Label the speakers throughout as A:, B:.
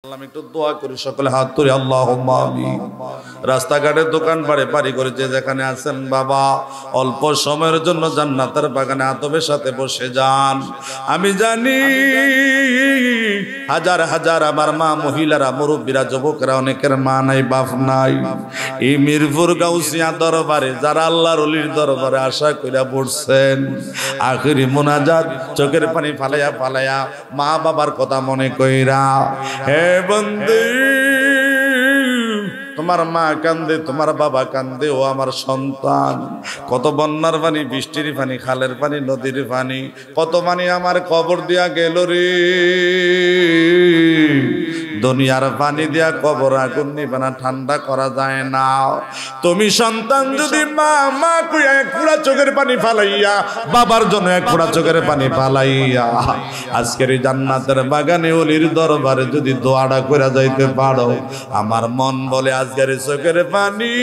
A: আমি একটু দোয়া করি, সকলে হাত তুলে আল্লাহুম্মা আমিন। রাস্তাঘাটে দোকান বাড়ি করে যে যেখানে আছেন বাবা, অল্প সময়ের জন্য জান্নাতের বাগানে আদবের সাথে বসে যান। আমি জানি হাজার হাজার আমার মা, মহিলারা, মুরব্বীরা, যুবকরা, অনেকের মা নাই, বাপ নাই। এই মিরপুর গাউসিয়া দরবারে যারা আল্লাহর ওলির দরবারে আশা কইরা পড়ছেন, আখিরি মুনাজাত চোখের পানি ফালাইয়া ফালাইয়া মা বাবার কথা মনে কইরা, হে বন্ধু, তোমার মা কান্দে, তোমার বাবা কান্দে, ও আমার সন্তান। কত বন্যার পানি, বৃষ্টির পানি, খালের পানি, নদীর পানি, কত পানি আমার কবর দিয়া গেল রে। দুনিয়ার পানি দিয়া কবর আগুন নিবে না, ঠান্ডা করা যায় না। তুমি সন্তান যদি মা মা কইয়া এক ফোঁটা চোখের পানি ফালাইয়া, বাবার জন্য এক ফোঁটা চোখের পানি ফালাইয়া আজকের এই জান্নাতের বাগানে ওলির দরবারে যদি দোয়াটা করে যাইতে পারো, আমার মন বলে আজকের চোখের পানি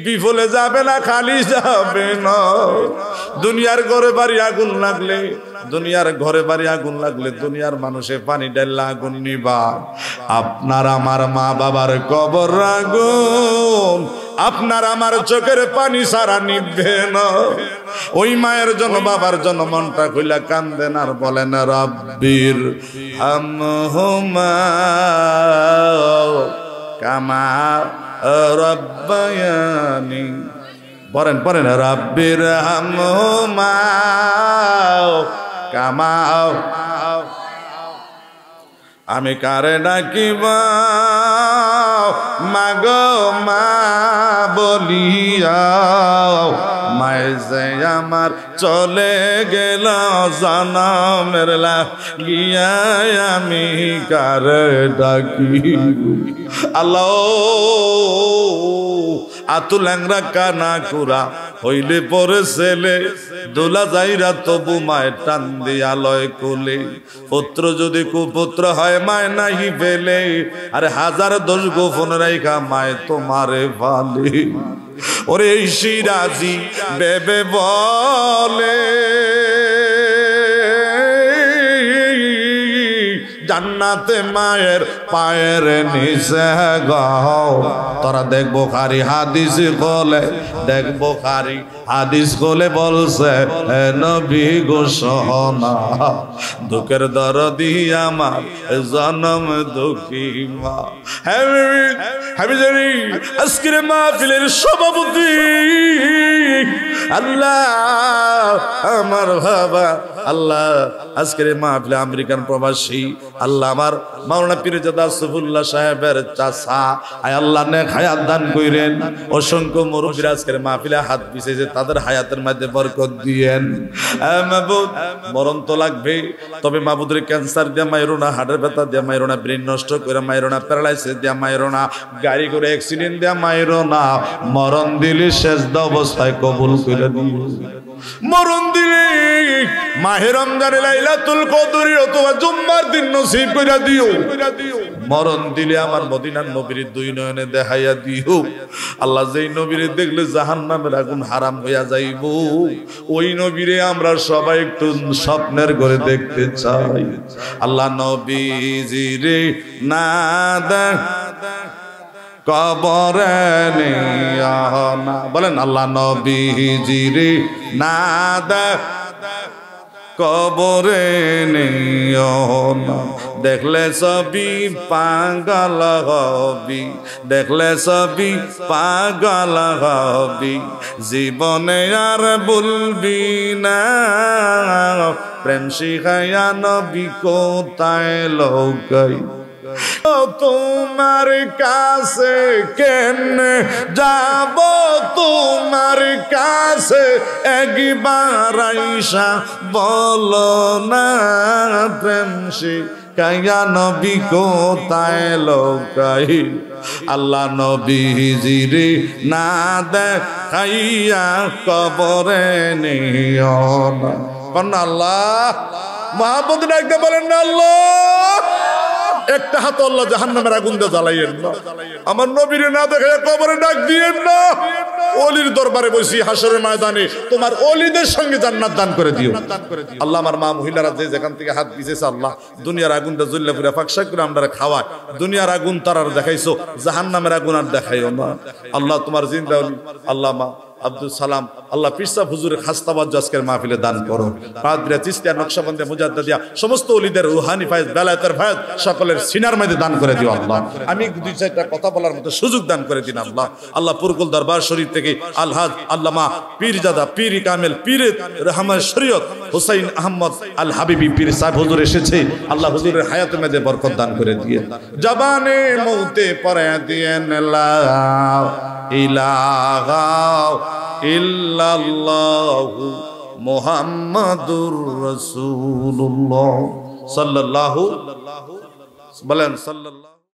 A: বিফলে যাবে না, খালি যাবে না। দুনিয়ার ঘরে বাড়ি আগুন লাগলে, দুনিয়ার ঘরে বাড়ি আগুন লাগলে দুনিয়ার মানুষে পানি ডাইলা আগুন নিবা, আপনার আমার মা বাবার কবর আগুন আপনার আমার চোখের পানি সারা নিবে না। ওই মায়ের জন্য, বাবার জন্য মনটা খুইলা কান্দেন আর বলেন, রব্বির হামহুমা কামা রব্বায়ানি। পড়েন পড়েন, রব্বির হামহুমা কামা। আমি কারে ডাকিবা মাগো মা বলিয়া, মায়ে যে আমার চলে গেল জনমের লাগিয়া, আমি কারে ডাকি। আল্লাহ আতু ল্যাংরা কানা কুরা হইলে পরে ছেলে, দোলা যাইরা তবু মায়ের টান দিয়া লয় কোলে। পুত্র যদি কুপুত্র হয় মায় নাহি ফেলে, আরে হাজার দোষ গোপন রাইখা মায় তোমারে ভালে। ওরে সিরাজি বেবে বলে, জান্নাতে মায়ের পায়ের নিচে গাও। তোরা দেখ বুখারী হাদিস বলে, দেখ বুখারী হাদিস বলে বলছে, নবী গো সোনা, দুঃখের দরদি আমার জনম দুঃখী মা। আমি জানি আজকের মাহফিলের সভাপতি আল্লাহ আমার বাবা, আল্লাহ আজকের মাহফিলে আমেরিকান প্রবাসী, আল্লাহ আমার মাওলানা পীরজাদা আসফুল্লাহ সাহেবের চাচা, আয় আল্লাহ নেক হায়াত দান কইরেন। অসংখ্য মুরব্বীরা আজকের মাহফিলে হাত পিছাইছে, তাদের হায়াতের মধ্যে বরকত দিয়েন। মাবুদ, মরণ তো লাগবে, তবে মাবুদের ক্যান্সার দিয়া মাইরো না, হার্টের ব্যথা দিয়া মাইরো না, ব্রেন নষ্ট করে মাইরো না, প্যারালাইসিস দিয়া মাইরো না, গাড়ি করে অ্যাক্সিডেন্ট দিয়া মাইরো না। মরণ দিলে শেষ অবস্থায় কবুল করে দিও। মরণ দিলে মাহে রমজানে লাইলাতুল কদর অথবা জুম্মার দিন নসিব কইরা দিও। মরণ দিলে আমার মদিনার নবীর দুই নয়নে দেখাইয়া দিও। আল্লাহ যেই নবীরে দেখলে জাহান্নামের আগুন হারাম হইয়া যাইব, ওই নবীরে আমরা সবাই একটু স্বপ্নের ঘরে দেখতে চাই। আল্লাহ নবীজিরে না দেখ কবরে নিয়া না, বলেন আল্লাহ নবীজিরে না দেখ কবরে নিও না। দেখলে সবই পাগল হবি, দেখলে সবই পাগল হবি, জীবনে আর ভুলবি না। প্রেম শিখাইয়া নবী কোথায় লৌকাই, তোমার কাছে কেন যাব, তোমার কাছে একবার আইসা বলো না। প্রেম শিখাইয়া নবী কোথায় লৌকাই, আল্লাহ নবীজিরে না দেখাইয়া কবরে নিও না। আল্লাহ মহাপতি ডাকতে বলেন না, আল্লাহ একটা হাত আল্লাহ জাহান্নামের আগুন দিয়ে জ্বালাইয়েন না। আমার নবীরে না দেখে কবরে ডাক দিয়েন না। ওলির দরবারে বসি হাসরের ময়দানে তোমার ওলিদের সঙ্গে জান্নাত দান করে দিও আল্লাহ। আমার মা মহিলারা যে যেখান থেকে হাত দিয়েছে আল্লাহ, দুনিয়ার আগুনটা জ্বললে পুরা ফাঁকশা করে আমরা খাওয়ায়। দুনিয়ার আগুন তার আর দেখাইছো, জাহান্নামের আগুন আর দেখাইও না আল্লাহ। তোমার জিন্দা ওলি আল্লাহ মা আব্দুল সালাম আল্লাহ পিরসা হুজুরের খাস্তাবাদ আজকের মাহফিলে দান করো। পাদ্রিয়া, চিশতিয়া, নকশবন্দিয়া, মুজাদ্দিদিয়া সমস্ত ওলিদের রুহানি ফায়েজ, বেলায়েতের ফায়েজ সকলের সিনার মধ্যে দান করে দিও আল্লাহ। আমি দুই চারটা কথা বলার মতো সুযোগ দান করে দিন আল্লাহ। আল্লাহ পুরকুল দরবার শরীফ থেকে আলহাজ আল্লামা পীরজাদা পীর কামেল পীরে রহমান শরীয়ত হুসাইন আহমদ আল হাবিবি পীর সাহেব হুজুর এসেছে আল্লাহ। হুজুরের হায়াতের মধ্যে বরকত দান করে দিয়ে জবানে মৌতে পড়ে দিয়েন লা ইলাহা ইল্লাল্লাহু মুহাম্মাদুর রাসূলুল্লাহ সাল্লাল্লাহু বলেন সাল্লাল্লাহু